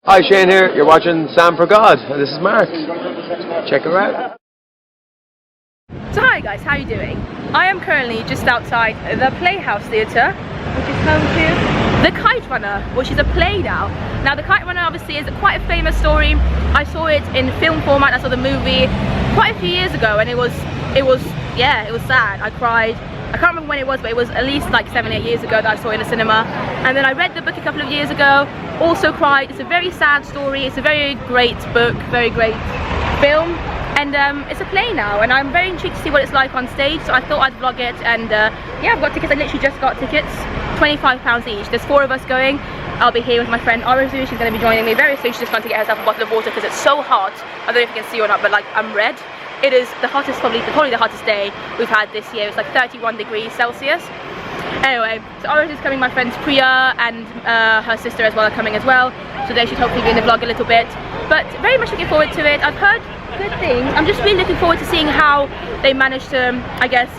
Hi, Shane here. You're watching Sam for God, and this is Mark. Check her out. So hi guys, how are you doing? I am currently just outside the Playhouse theatre, which is home to the Kite Runner, which is a play now. Now the Kite Runner obviously is quite a famous story. I saw it in film format. I saw the movie quite a few years ago, and it was sad. I cried. I can't remember when it was, but it was at least like 7-8 years ago that I saw it in the cinema. And then I read the book a couple of years ago, also cried. It's a very sad story. It's a very great book, very great film. And it's a play now, and I'm very intrigued to see what it's like on stage, so I thought I'd vlog it. And yeah, I've got tickets. I literally just got tickets, £25 each. There's 4 of us going. I'll be here with my friend Arazu. She's going to be joining me very soon. She's just going to get herself a bottle of water because it's so hot. I don't know if you can see or not, but like I'm red. It is the hottest, probably the hottest day we've had this year. It's like 31 degrees Celsius. Anyway, so Arazu's coming. My friends Priya and her sister as well are coming as well. So they should hopefully be in the vlog a little bit. But very much looking forward to it. I've heard good things. I'm just really looking forward to seeing how they manage to, I guess,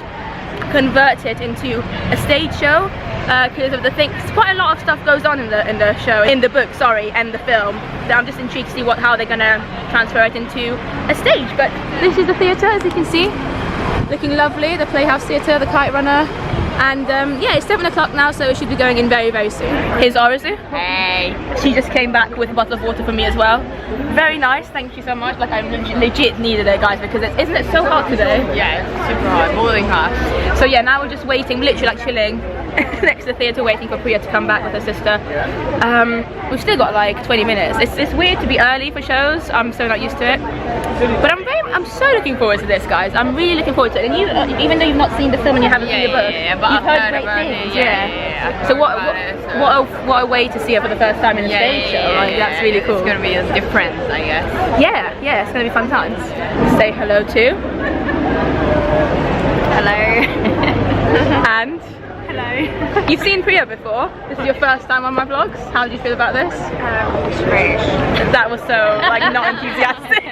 convert it into a stage show, because of the things. Quite a lot of stuff goes on in the show, in the book, sorry, and the film. So I'm just intrigued to see how they're gonna transfer it into a stage. But this is the theatre, as you can see, looking lovely. The Playhouse Theatre, the Kite Runner. And yeah, it's 7 o'clock now, so it should be going in very, very soon. Here's Arazu. Hey! She just came back with a bottle of water for me as well. Very nice, thank you so much. Like, I legit needed it, guys, because isn't it so hot today? Yeah, it's super hot, boiling hot. So yeah, now we're just waiting, literally like chilling next to the theatre, waiting for Priya to come back with her sister. We've still got like 20 minutes. It's weird to be early for shows. I'm so not used to it. But I'm so looking forward to this, guys. I'm really looking forward to it. And you, even though you've not seen the film and you haven't seen the book, but you've heard great things. Yeah. So what a way to see it for the first time in a stage show. Like, that's really cool. It's gonna be a difference, I guess. Yeah, it's gonna be fun times. Say hello to. Hello. And. Hello. You've seen Priya before. This is your first time on my vlogs. How do you feel about this? Strange. That was so like not enthusiastic.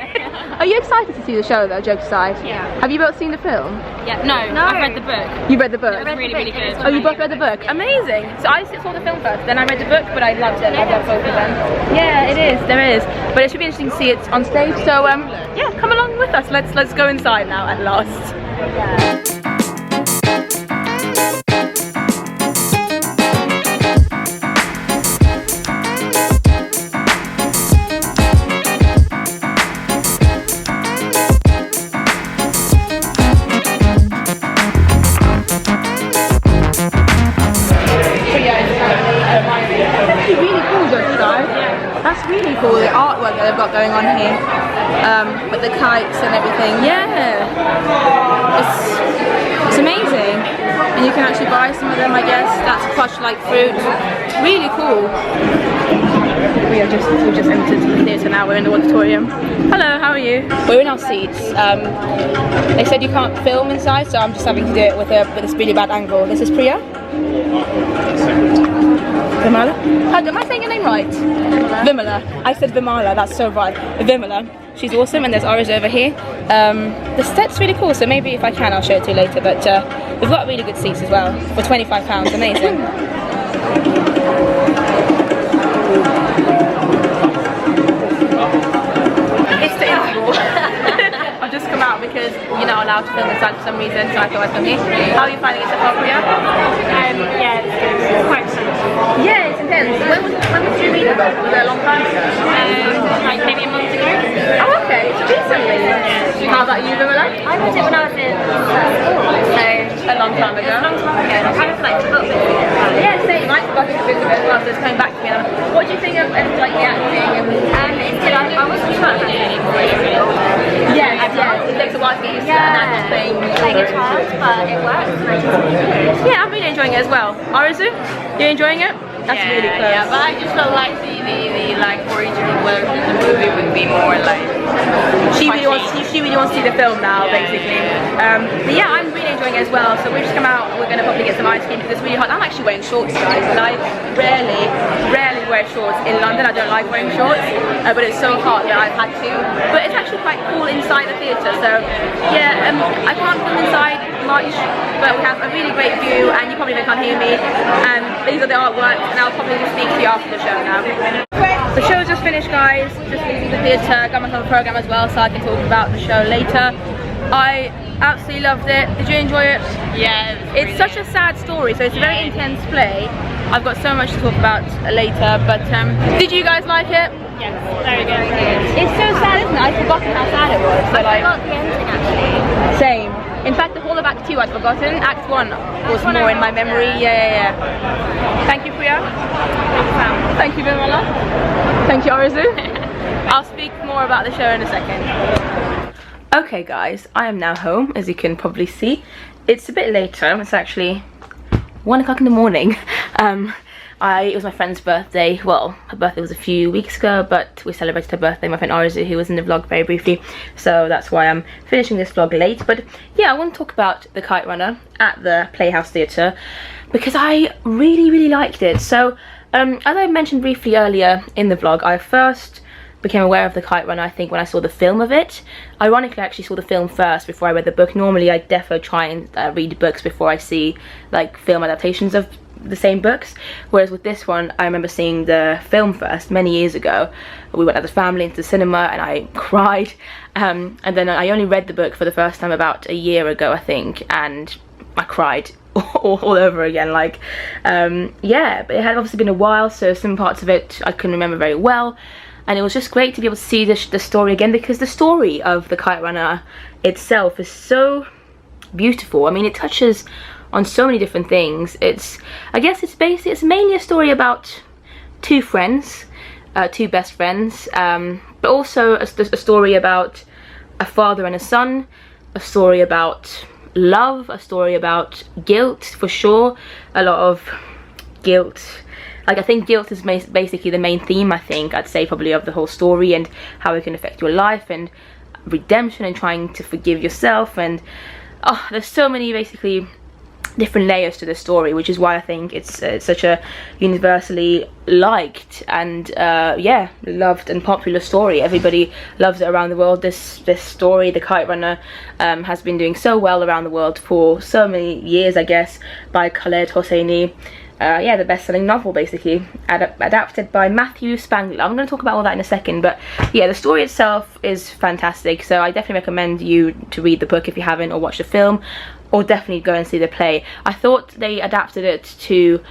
Are you excited to see the show though, jokes aside? Yeah. Have you both seen the film? Yeah. No. I've read the book. You read the book? It's really, really good. Oh, you both read the book? Amazing. So I saw the film first, then I read the book, but I loved it. I loved both of them. Yeah, it is. There is. But it should be interesting to see it on stage. So yeah, come along with us. Let's go inside now at last. Yeah. That's really cool, the artwork that they've got going on here, with the kites and everything. Yeah, it's amazing, and you can actually buy some of them, I guess. That's plush-like fruit. Really cool. We just entered the theatre now. We're in the auditorium. Hello, how are you? We're in our seats. They said you can't film inside, so I'm just having to do it with this really bad angle. This is Priya. Vimala? Am I saying your name right? Vimala. I said Vimala, that's so right. Vimala. She's awesome, and there's Arazu over here. The set's really cool, so maybe if I can I'll show it to you later, but we've got really good seats as well for £25, amazing. It's the interval. I've just come out because you're not allowed to film inside for some reason, so I thought I'd come here. How are you finding it so far, Priya? Yeah, it's quite exciting. Yeah, it's intense. When did you read the book? Was it a long time ago? Like maybe a month ago. Oh, okay. So recently. Yeah. How about you, Vimala? I read it when I was in school, so A long time ago. a long time ago. And I kind of like forgot a bit about it. Yeah, same. I forgot a bit of it as well, so it's coming back to me. What do you think of like the acting? It's good. I wasn't sure about it before you read it. Yes. It takes a while to get used to an acting thing. Playing a child, but it works. Yeah, I'm really enjoying it as well. Arazu, you enjoying it? That's really close. Yeah, but I just felt like the like original version of the movie would be more like. She really wants to see the film now, basically. But yeah, I'm really enjoying it as well. So we've just come out. We're gonna probably get some ice cream because it's really hot. I'm actually wearing shorts, guys, and I rarely wear shorts in London. I don't like wearing shorts, but it's so hot that I've had to. But it's actually quite cool inside the theatre. So yeah, I can't film inside much, but we have a really great view, and you probably can't hear me. And these are the artworks, and I'll probably speak to you after the show now. The show just finished, guys. Just leaving the theatre, got myself a programme as well so I can talk about the show later. I absolutely loved it. Did you enjoy it? Yeah, it's such a sad story, so it's a very intense play. I've got so much to talk about later, but did you guys like it? Yes, very good. It's so sad, isn't it? I'd forgotten how sad it was. So, I forgot the ending actually. Same. In fact, the whole of Act 2 I'd forgotten. Act 1 was more in my memory. Yeah. Thank you, Priya. Thank you, Vimala. Thank you, Arzu. I'll speak more about the show in a second. Okay, guys, I am now home, as you can probably see. It's a bit later. It's actually 1 o'clock in the morning. It was my friend's birthday. Well, her birthday was a few weeks ago, but we celebrated her birthday, my friend Arzu, who was in the vlog very briefly, so that's why I'm finishing this vlog late. But yeah, I want to talk about the Kite Runner at the Playhouse Theatre because I really liked it. So as I mentioned briefly earlier in the vlog, I first became aware of the Kite Runner, I think, when I saw the film of it. Ironically, I actually saw the film first before I read the book. Normally I definitely try and read books before I see like film adaptations of the same books, whereas with this one I remember seeing the film first many years ago. We went as a family into the cinema and I cried, and then I only read the book for the first time about a year ago, I think, and I cried all over again. Like yeah, but it had obviously been a while, so some parts of it I couldn't remember very well, and it was just great to be able to see the story again, because the story of the Kite Runner itself is so beautiful. I mean, it touches on so many different things. I guess it's mainly a story about two friends, two best friends, but also a story about a father and a son, a story about love, a story about guilt, for sure. A lot of guilt. Like, I think guilt is basically the main theme, I think, I'd say, probably, of the whole story, and how it can affect your life, and redemption, and trying to forgive yourself, and oh, there's so many basically different layers to the story, which is why I think it's such a universally liked and yeah, loved and popular story. Everybody loves it around the world. This story, the Kite Runner, has been doing so well around the world for so many years, I guess, by Khaled Hosseini. Yeah, the best-selling novel, basically, adapted by Matthew Spangler. I'm going to talk about all that in a second, but yeah, the story itself is fantastic, so I definitely recommend you to read the book if you haven't, or watch the film, or definitely go and see the play. I thought they adapted it to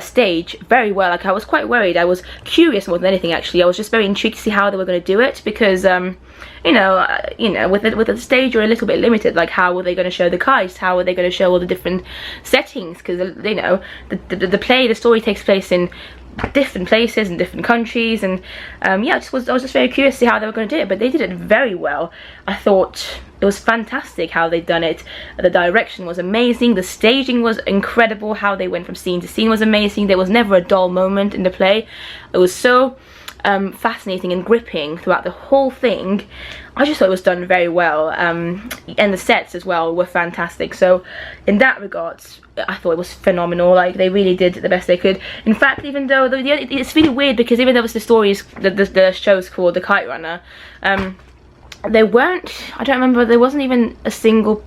stage very well. Like, I was quite worried. I was curious more than anything, actually. I was just very intrigued to see how they were going to do it, because you know, with the stage you're a little bit limited. Like, how were they going to show the kites? How were they going to show all the different settings? Because, you know, the story takes place in different places and different countries, and yeah, I was just very curious to see how they were going to do it, but they did it very well. I thought it was fantastic how they'd done it. The direction was amazing, the staging was incredible, how they went from scene to scene was amazing. There was never a dull moment in the play. It was so fascinating and gripping throughout the whole thing. I just thought it was done very well, and the sets as well were fantastic. So in that regard, I thought it was phenomenal. Like, they really did the best they could. In fact, even though it's really weird, because even though the story is the show's called The Kite Runner, there weren't, I don't remember, there wasn't even a single,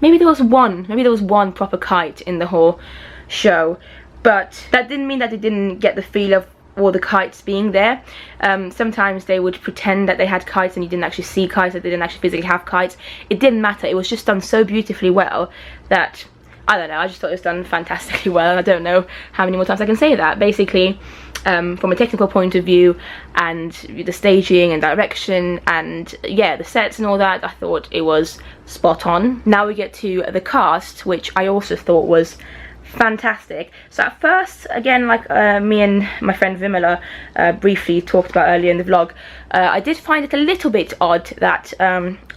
maybe there was one proper kite in the whole show, but that didn't mean that they didn't get the feel of all the kites being there. Sometimes they would pretend that they had kites and you didn't actually see kites, that they didn't actually physically have kites. It didn't matter. It was just done so beautifully well that, I don't know, I just thought it was done fantastically well, and I don't know how many more times I can say that. Basically, from a technical point of view, and the staging and direction, and yeah, the sets and all that, I thought it was spot on. Now we get to the cast, which I also thought was fantastic. So at first, again, like me and my friend Vimala briefly talked about earlier in the vlog, I did find it a little bit odd that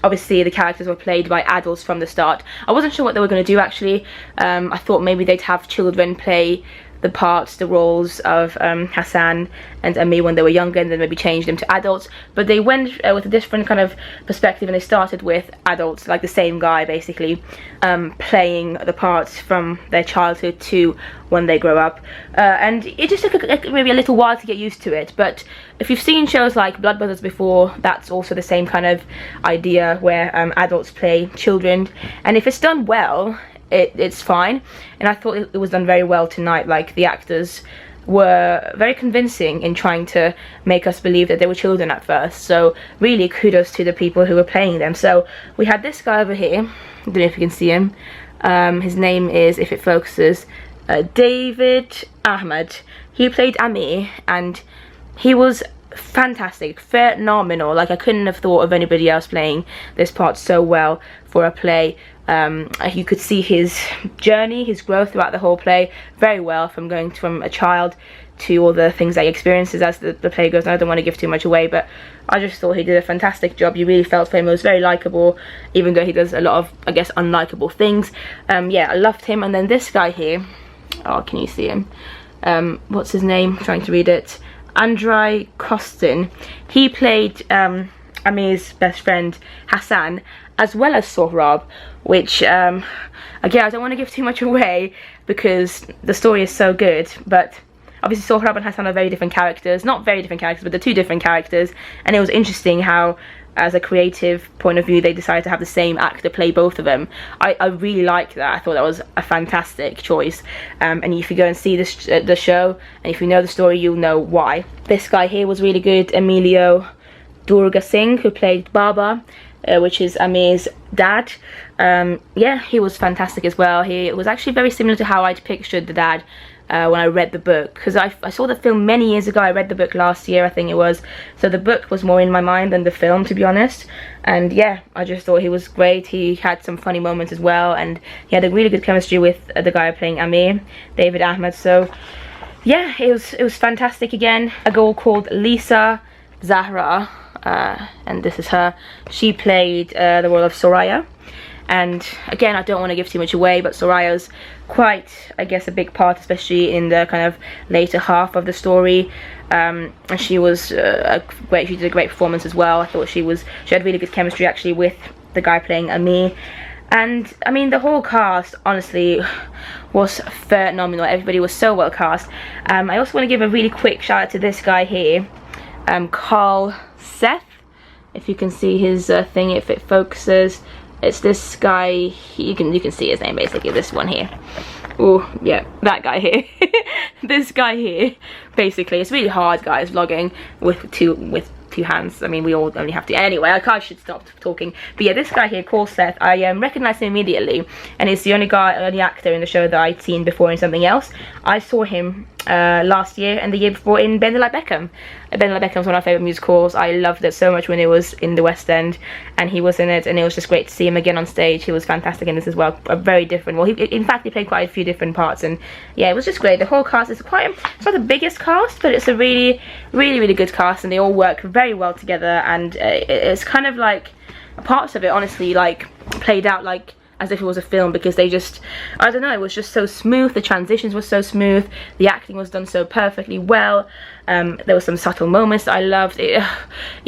obviously the characters were played by adults from the start. I wasn't sure what they were going to do, actually. I thought maybe they'd have children play the parts, the roles of Hassan and Ami when they were younger, and then maybe change them to adults. But they went with a different kind of perspective, and they started with adults, like the same guy basically, playing the parts from their childhood to when they grow up. And it just took maybe a little while to get used to it. But if you've seen shows like Blood Brothers before, that's also the same kind of idea, where adults play children, and if it's done well, it's fine. And I thought it was done very well tonight. Like, the actors were very convincing in trying to make us believe that they were children at first. So really kudos to the people who were playing them. So we had this guy over here, I don't know if you can see him. His name is, if it focuses, David Ahmed. He played Amir, and he was fantastic, phenomenal. Like, I couldn't have thought of anybody else playing this part so well for a play. You could see his journey, his growth throughout the whole play very well, from going from a child to all the things that he experiences as the play goes on. I don't want to give too much away, but I just thought he did a fantastic job. You really felt for him. He was very likable, even though he does a lot of, I guess, unlikable things. Yeah, I loved him. And then this guy here, oh, can you see him? What's his name? I'm trying to read it. Andrei Kostin. He played Amir's best friend Hassan, as well as Sohrab, which again, I don't want to give too much away because the story is so good, but obviously Sohrab and Hassan are very different characters. Not very different characters, but they're two different characters, and it was interesting how, as a creative point of view, they decided to have the same actor play both of them. I really liked that. I thought that was a fantastic choice. And if you go and see this, the show, and if you know the story, you'll know why. This guy here was really good, Emilio Durga Singh, who played Baba, which is Amir's dad. Yeah, he was fantastic as well. He was actually very similar to how I'd pictured the dad when I read the book, because I saw the film many years ago. I read the book last year, I think it was, so the book was more in my mind than the film, to be honest. And yeah, I just thought he was great. He had some funny moments as well, and he had a really good chemistry with the guy playing Amir, David Ahmed. So yeah, it was fantastic. Again, a girl called Lisa Zahra, and this is her. She played the role of Soraya. And again, I don't want to give too much away, but Soraya's quite, I guess, a big part, especially in the kind of later half of the story. And she was she did a great performance as well. I thought she had really good chemistry actually with the guy playing Amir. And I mean, the whole cast honestly was phenomenal. Everybody was so well cast. I also want to give a really quick shout out to this guy here, Carl Seth. If you can see his thing, if it focuses. It's this guy, you can see his name basically, this one here. Oh yeah, that guy here. This guy here, basically. It's really hard, guys, vlogging with two hands. I mean, we all only have to. Anyway, I should stop talking. But yeah, this guy here, called Seth, I recognized him immediately, and he's the only actor in the show that I'd seen before in something else. I saw him last year and the year before in Bend Like Beckham. Bend Like Beckham was one of my favourite musicals. I loved it so much when it was in the West End, and he was in it, and it was just great to see him again on stage. He was fantastic in this as well. A very different, well, in fact, he played quite a few different parts, and yeah, it was just great. The whole cast is it's not the biggest cast, but it's a really, really, really good cast, and they all work very well together, and it's kind of like parts of it honestly like played out like as if it was a film, because they just, I don't know, it was just so smooth. The transitions were so smooth, the acting was done so perfectly well. There were some subtle moments that I loved. It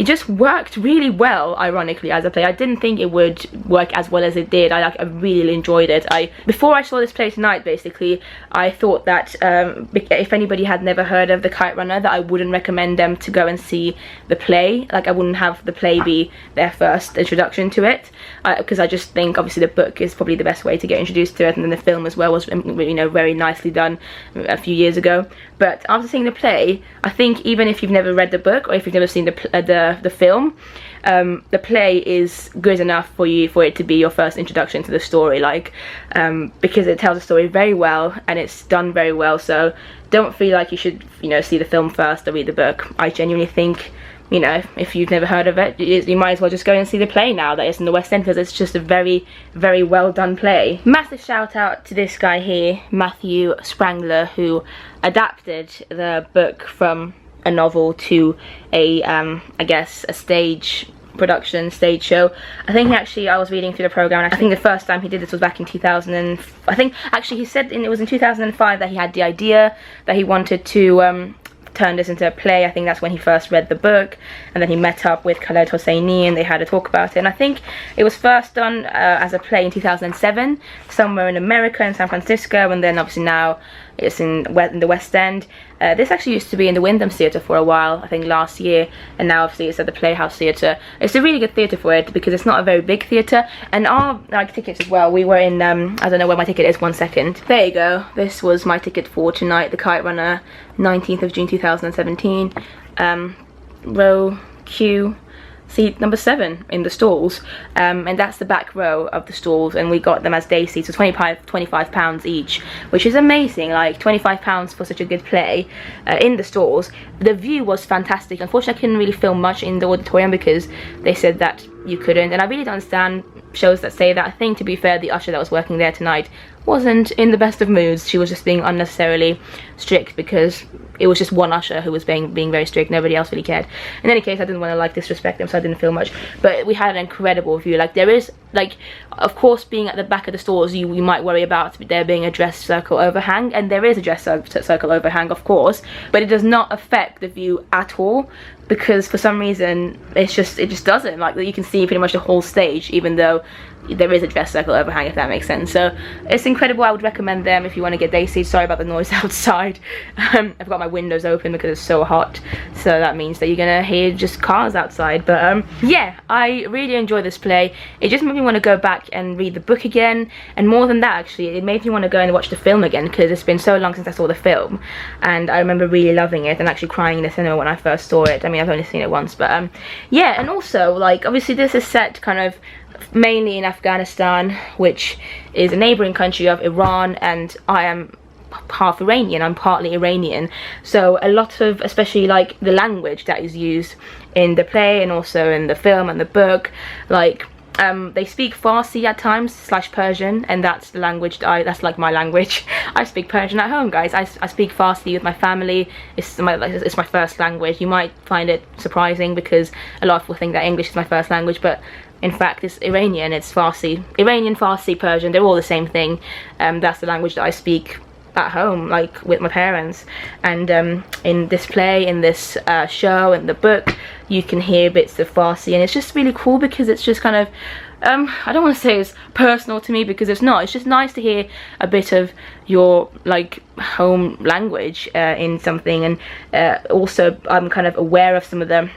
just worked really well, ironically, as a play. I didn't think it would work as well as it did. I really enjoyed it. Before I saw this play tonight, basically, I thought that if anybody had never heard of The Kite Runner, that I wouldn't recommend them to go and see the play. Like, I wouldn't have the play be their first introduction to it, because I just think, obviously, the book is probably the best way to get introduced to it, and then the film as well was, you know, very nicely done a few years ago. But after seeing the play, I think even if you've never read the book, or if you've never seen the film, the play is good enough for it to be your first introduction to the story, like, because it tells the story very well and it's done very well. So don't feel like you should, you know, see the film first or read the book. I genuinely think, you know, if you've never heard of it, you might as well just go and see the play now that it's in the West End, because it's just a very, very well done play. Massive shout out to this guy here, Matthew Sprangler, who adapted the book from a novel to a, I guess, a stage production, stage show. I think I was reading through the program, and I think the first time he did this was back in 2000, and I think actually he said it was in 2005 that he had the idea that he wanted to turn this into a play. I think that's when he first read the book, and then he met up with Khaled Hosseini and they had a talk about it. And I think it was first done as a play in 2007 somewhere in America, in San Francisco, and then obviously now It's in the West End. This actually used to be in the Wyndham Theatre for a while, I think last year, and now obviously it's at the Playhouse Theatre. It's a really good theatre for it because it's not a very big theatre, and our tickets as well, we were in, I don't know where my ticket is, 1 second. There you go, this was my ticket for tonight, the Kite Runner, 19th of June 2017, row Q, seat number 7 in the stalls, and that's the back row of the stalls, and we got them as day seats, so £25 each, which is amazing. Like £25 for such a good play in the stalls. The view was fantastic. Unfortunately, I couldn't really film much in the auditorium because they said that you couldn't, and I really don't understand shows that say that. I think, to be fair, the usher that was working there tonight wasn't in the best of moods. She was just being unnecessarily strict because it was just one usher who was being very strict. Nobody else really cared. In any case, I didn't want to like disrespect them, so I didn't feel much. But we had an incredible view. Like, there is, like, of course, being at the back of the stalls, you might worry about there being a dress circle overhang, and there is a dress circle overhang, of course, but it does not affect the view at all, because for some reason it just doesn't. Like, you can see pretty much the whole stage, even though there is a dress circle overhang, if that makes sense. So it's incredible. I would recommend them if you want to get day seats. Sorry about the noise outside. I've got my windows open because it's so hot, so that means that you're gonna hear just cars outside. But yeah, I really enjoyed this play. It just made me want to go back and read the book again, and more than that, actually, it made me want to go and watch the film again, because it's been so long since I saw the film, and I remember really loving it and actually crying in the cinema when I first saw it. I mean, I've only seen it once, but yeah. And also, like, obviously this is set kind of mainly in Afghanistan, which is a neighboring country of Iran, and I am half Iranian, I'm partly Iranian, so a lot of, especially like the language that is used in the play and also in the film and the book, like they speak Farsi at times / Persian, and that's the language that that's like my language. I speak Persian at home, guys. I speak Farsi with my family. It's my first language. You might find it surprising because a lot of people think that English is my first language, but in fact it's Iranian, it's Farsi. Iranian, Farsi, Persian, they're all the same thing. That's the language that I speak at home, like with my parents. And in this play, in this show, in the book, you can hear bits of Farsi, and it's just really cool because it's just kind of I don't want to say it's personal to me, because it's not. It's just nice to hear a bit of your like home language in something, and also I'm kind of aware of some of the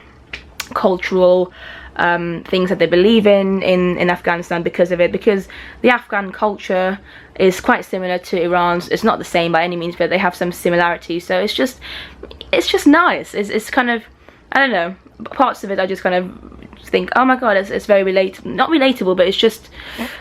cultural things that they believe in Afghanistan because of it, because the Afghan culture is quite similar to Iran's. It's not the same by any means, but they have some similarities, so it's just nice. It's kind of, I don't know, parts of it I just kind of think, oh my god, it's very not relatable, but it's just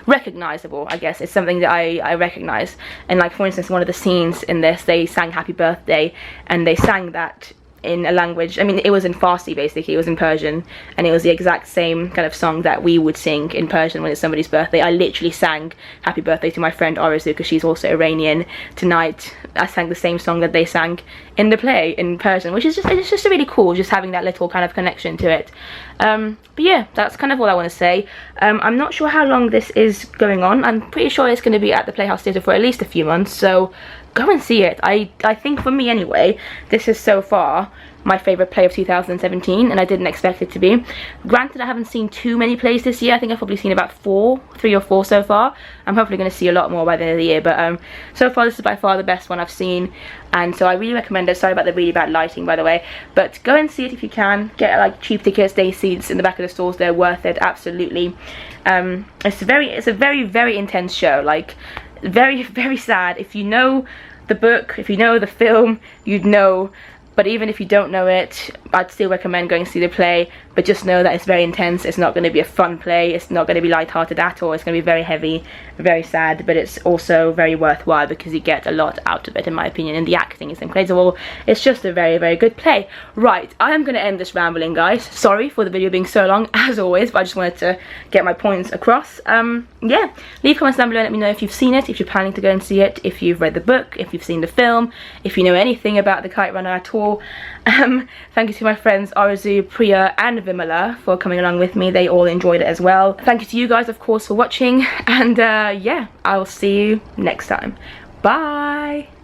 recognizable, I guess. It's something that I recognize. And like, for instance, one of the scenes in this, they sang Happy Birthday, and they sang that in a language, I mean, it was in Farsi basically, it was in Persian, and it was the exact same kind of song that we would sing in Persian when it's somebody's birthday. I literally sang Happy Birthday to my friend Orzu, because she's also Iranian. Tonight I sang the same song that they sang in the play in Persian, which is just, it's just really cool, just having that little kind of connection to it. But yeah, that's kind of all I want to say. I'm not sure how long this is going on. I'm pretty sure it's going to be at the Playhouse Theatre for at least a few months, so go and see it. I think, for me anyway, this is so far my favourite play of 2017, and I didn't expect it to be. Granted, I haven't seen too many plays this year. I think I've probably seen about 3 or 4 so far. I'm hopefully going to see a lot more by the end of the year, but so far this is by far the best one I've seen, and so I really recommend it. Sorry about the really bad lighting, by the way, but go and see it if you can. Get like cheap tickets, day seats in the back of the stalls. They're worth it, absolutely. It's a very intense show, like very sad. If you know the book, if you know the film, you'd know. But even if you don't know it, I'd still recommend going to see the play, but just know that it's very intense. It's not going to be a fun play, it's not going to be light-hearted at all. It's going to be very heavy, very sad, but it's also very worthwhile because you get a lot out of it, in my opinion, and the acting is incredible. It's just a very good play. Right, I am going to end this rambling, guys. Sorry for the video being so long, as always, but I just wanted to get my points across. Yeah, leave comments down below and let me know if you've seen it, if you're planning to go and see it, if you've read the book, if you've seen the film, if you know anything about the Kite Runner at all. Thank you to my friends Orzu, Priya and Vimala for coming along with me. They all enjoyed it as well. Thank you to you guys, of course, for watching, and yeah, I'll see you next time. Bye!